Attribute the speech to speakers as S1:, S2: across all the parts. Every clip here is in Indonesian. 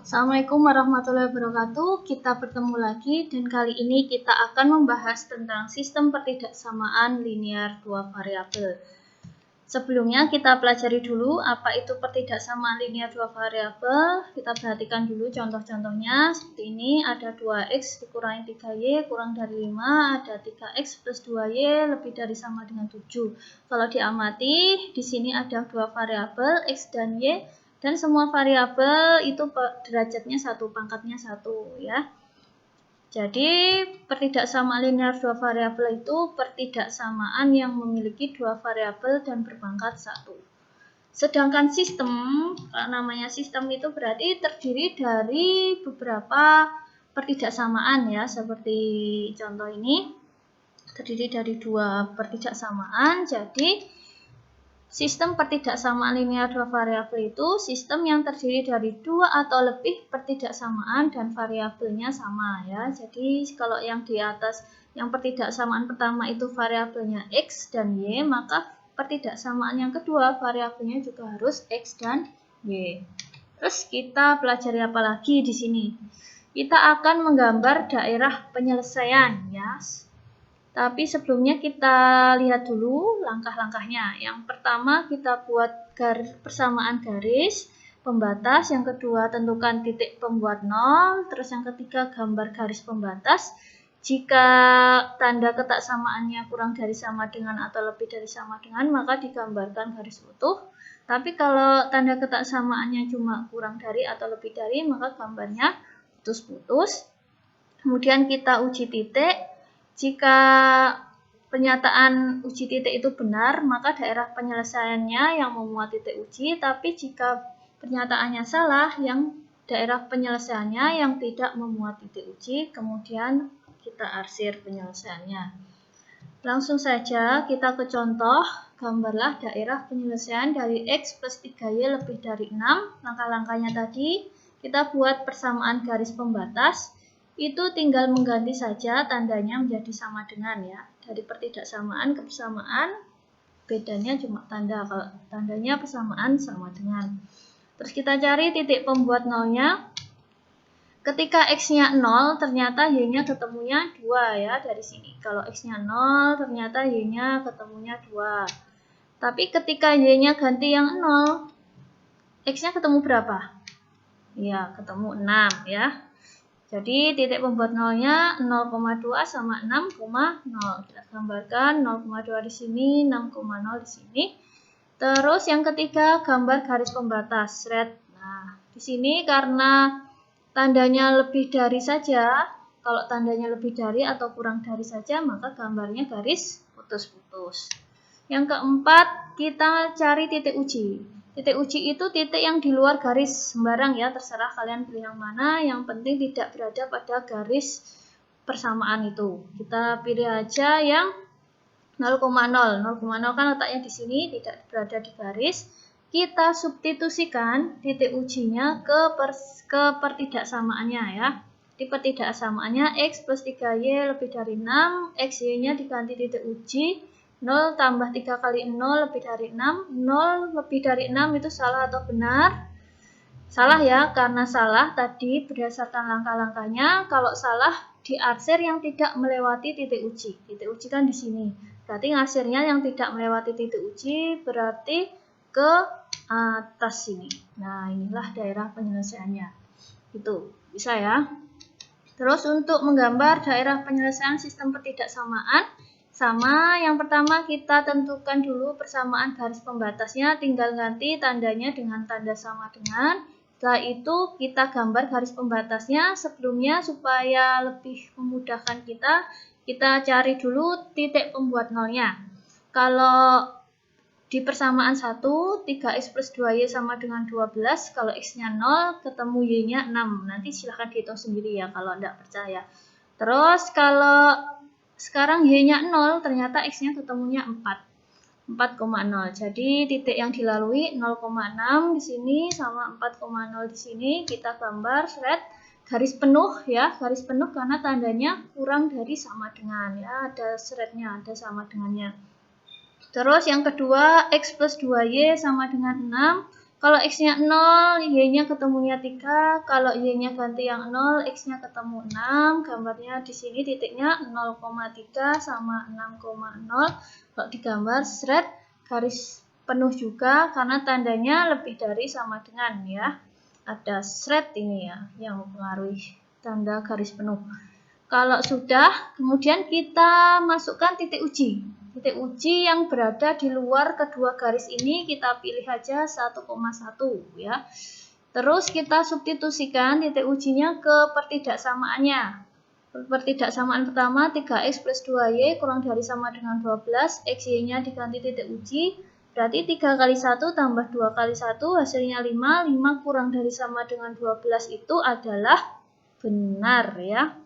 S1: Assalamualaikum warahmatullahi wabarakatuh. Kita bertemu lagi dan kali ini kita akan membahas tentang sistem pertidaksamaan linear dua variabel. Sebelumnya kita pelajari dulu apa itu pertidaksamaan linear dua variabel. Kita perhatikan dulu contoh-contohnya. Seperti ini ada 2x dikurangi 3y kurang dari 5, ada 3x plus 2y lebih dari sama dengan 7. Kalau diamati di sini ada dua variabel x dan y. Dan semua variabel itu derajatnya 1, pangkatnya 1 ya. Jadi pertidaksamaan linear dua variabel itu pertidaksamaan yang memiliki dua variabel dan berpangkat 1. Sedangkan sistem, namanya sistem itu berarti terdiri dari beberapa pertidaksamaan ya, seperti contoh ini terdiri dari dua pertidaksamaan. Jadi sistem pertidaksamaan linear dua variabel itu sistem yang terdiri dari dua atau lebih pertidaksamaan dan variabelnya sama ya. Jadi kalau yang di atas yang pertidaksamaan pertama itu variabelnya x dan y, maka pertidaksamaan yang kedua variabelnya juga harus x dan y. Terus kita pelajari apa lagi di sini? Kita akan menggambar daerah penyelesaian ya. Tapi sebelumnya kita lihat dulu langkah-langkahnya. Yang pertama kita buat persamaan garis pembatas. Yang kedua tentukan titik pembuat 0. Terus yang ketiga gambar garis pembatas. Jika tanda ketaksamaannya kurang dari sama dengan atau lebih dari sama dengan, maka digambarkan garis utuh. Tapi kalau tanda ketaksamaannya cuma kurang dari atau lebih dari, maka gambarnya putus-putus. Kemudian kita uji titik. Jika pernyataan uji titik itu benar, maka daerah penyelesaiannya yang memuat titik uji. Tapi jika pernyataannya salah, yang daerah penyelesaiannya yang tidak memuat titik uji, kemudian kita arsir penyelesaiannya. Langsung saja kita ke contoh. Gambarlah daerah penyelesaian dari x plus 3y lebih dari 6. Langkah-langkahnya tadi, kita buat persamaan garis pembatas. Itu tinggal mengganti saja tandanya menjadi sama dengan ya. Dari pertidaksamaan ke persamaan bedanya cuma tanda. Kalau tandanya persamaan sama dengan. Terus kita cari titik pembuat nolnya. Ketika x-nya 0 ternyata y-nya ketemunya 2 ya dari sini. Kalau x-nya 0 ternyata y-nya ketemunya 2. Tapi ketika y-nya ganti yang 0, x-nya ketemu berapa? Ya, ketemu 6 ya. Jadi titik pembuat nolnya 0,2 sama 6,0. Kita gambarkan 0,2 di sini, 6,0 di sini. Terus yang ketiga gambar garis pembatas. Nah, di sini karena tandanya lebih dari saja. Kalau tandanya lebih dari atau kurang dari saja, maka gambarnya garis putus-putus. Yang keempat, kita cari titik uji. Titik uji itu titik yang di luar garis sembarang ya, terserah kalian pilih yang mana, yang penting tidak berada pada garis persamaan itu. Kita pilih aja yang 0,0. 0,0 kan letaknya di sini, tidak berada di garis. Kita substitusikan titik ujinya ke pertidaksamaannya ya. Di pertidaksamaannya x plus 3y lebih dari 6, xy-nya diganti titik uji. 0 tambah 3 kali 0 lebih dari 6. 0 lebih dari 6 itu salah atau benar? Salah ya, karena salah tadi berdasarkan langkah-langkahnya. Kalau salah diarsir yang tidak melewati titik uji. Titik uji kan di sini. Berarti ngasirnya yang tidak melewati titik uji berarti ke atas sini. Nah, inilah daerah penyelesaiannya. Itu bisa ya. Terus untuk menggambar daerah penyelesaian sistem pertidaksamaan, sama, yang pertama kita tentukan dulu persamaan garis pembatasnya, tinggal ganti tandanya dengan tanda sama dengan. Setelah itu kita gambar garis pembatasnya. Sebelumnya supaya lebih memudahkan kita cari dulu titik pembuat nolnya. Kalau di persamaan 1, 3x plus 2y sama dengan 12, kalau x-nya 0, ketemu y-nya 6. Nanti silahkan dihitung sendiri ya kalau tidak percaya. Terus kalau sekarang y-nya 0, ternyata x-nya ketemunya 4,0. Jadi titik yang dilalui 0,6 di sini sama 4,0 di sini. Kita gambar garis penuh ya, garis penuh karena tandanya kurang dari sama dengan ya, ada seretnya, ada sama dengannya. Terus yang kedua, x plus 2y sama dengan 6. Kalau X-nya 0, Y-nya ketemunya 3. Kalau Y-nya ganti yang 0, X-nya ketemu 6. Gambarnya di sini titiknya 0,3 sama 6,0. Kalau digambar, seret, garis penuh juga karena tandanya lebih dari sama dengan ya. Ada seret ini ya, yang mempengaruhi tanda garis penuh. Kalau sudah, kemudian kita masukkan titik uji. Titik uji yang berada di luar kedua garis ini kita pilih aja 1,1 ya. Terus kita substitusikan titik ujinya ke pertidaksamaannya. Pertidaksamaan pertama 3x plus 2y kurang dari sama dengan 12. X-y-nya diganti titik uji. Berarti 3 kali 1 tambah 2 kali 1 hasilnya 5. 5 kurang dari sama dengan 12 itu adalah benar ya.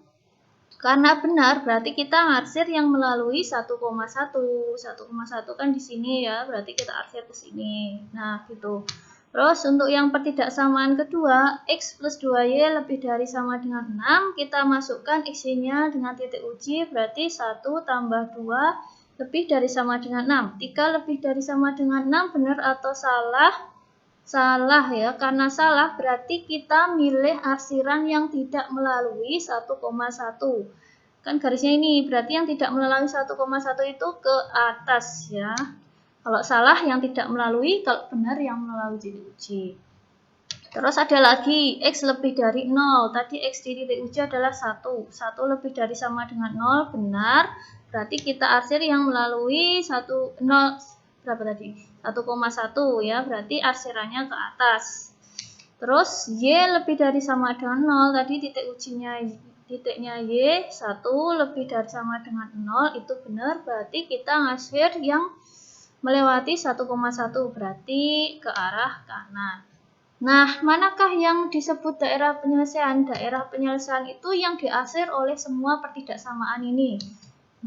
S1: Karena benar berarti kita arsir yang melalui 1,1. 1,1 kan di sini ya, berarti kita arsir ke sini. Nah, gitu. Terus untuk yang pertidaksamaan kedua, X plus 2Y lebih dari sama dengan 6, kita masukkan X-nya dengan titik uji, berarti 1 tambah 2 lebih dari sama dengan 6. 3 lebih dari sama dengan 6, benar atau salah? Salah ya, karena salah berarti kita milih arsiran yang tidak melalui 1,1. Kan garisnya ini, berarti yang tidak melalui 1,1 itu ke atas ya. Kalau salah yang tidak melalui, kalau benar yang melalui titik uji. Terus ada lagi, X lebih dari 0. Tadi X di titik uji adalah 1. 1 lebih dari sama dengan 0, benar. Berarti kita arsir yang melalui 0, berapa tadi? 1,1 ya, berarti arsirannya ke atas. Terus Y lebih dari sama dengan 0, tadi titik ujinya titiknya Y 1 lebih dari sama dengan 0 itu benar, berarti kita ngarsir yang melewati 1,1 berarti ke arah kanan. Nah, manakah yang disebut daerah penyelesaian? Daerah penyelesaian itu yang diarsir oleh semua pertidaksamaan ini.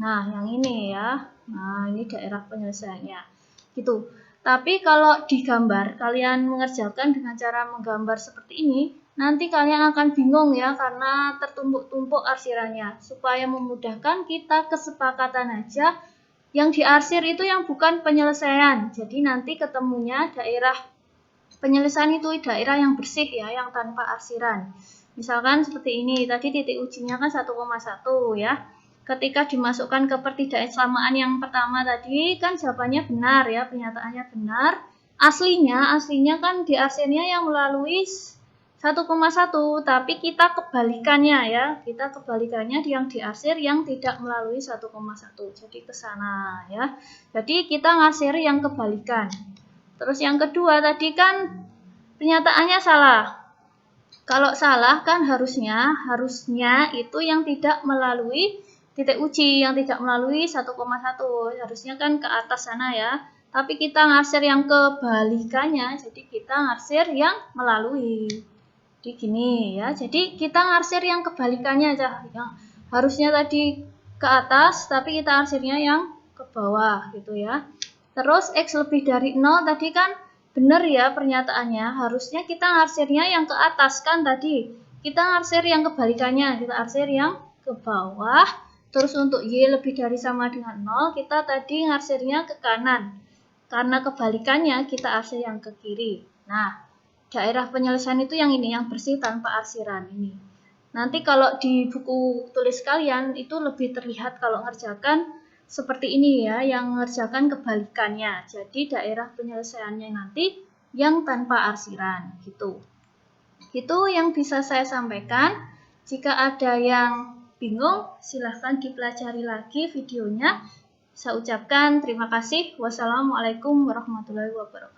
S1: Nah, yang ini ya. Nah, ini daerah penyelesaiannya. Gitu. Tapi kalau digambar, kalian mengerjakan dengan cara menggambar seperti ini, nanti kalian akan bingung ya karena tertumpuk-tumpuk arsirannya. Supaya memudahkan kita kesepakatan aja yang diarsir itu yang bukan penyelesaian. Jadi nanti ketemunya daerah penyelesaian itu daerah yang bersih ya, yang tanpa arsiran. Misalkan seperti ini, tadi titik ujinya kan 1,1 ya. Ketika dimasukkan ke pertidaksamaan yang pertama tadi kan jawabannya benar ya, pernyataannya benar. Aslinya kan diarsirnya yang melalui 1,1, tapi kita kebalikannya ya. Kita kebalikannya yang diarsir yang tidak melalui 1,1. Jadi ke sana ya. Jadi kita ngarsir yang kebalikan. Terus yang kedua tadi kan pernyataannya salah. Kalau salah kan harusnya itu yang tidak melalui titik uji, yang tidak melalui 1,1. Harusnya kan ke atas sana ya. Tapi kita ngarsir yang kebalikannya, jadi kita ngarsir yang melalui. Jadi gini ya. Jadi kita ngarsir yang kebalikannya aja. Yang harusnya tadi ke atas, tapi kita arsirnya yang ke bawah gitu ya. Terus X lebih dari 0 tadi kan benar ya pernyataannya, harusnya kita ngarsirnya yang ke atas kan tadi. Kita ngarsir yang kebalikannya, kita arsir yang ke bawah. Terus untuk Y lebih dari sama dengan 0, kita tadi ngarsirnya ke kanan. Karena kebalikannya kita arsir yang ke kiri. Nah, daerah penyelesaian itu yang ini, yang bersih tanpa arsiran ini. Nanti kalau di buku tulis kalian itu lebih terlihat kalau ngerjakan seperti ini ya, yang mengerjakan kebalikannya. Jadi daerah penyelesaiannya nanti yang tanpa arsiran gitu. Itu yang bisa saya sampaikan. Jika ada yang bingung, silahkan dipelajari lagi videonya. Saya ucapkan terima kasih. Wassalamualaikum warahmatullahi wabarakatuh.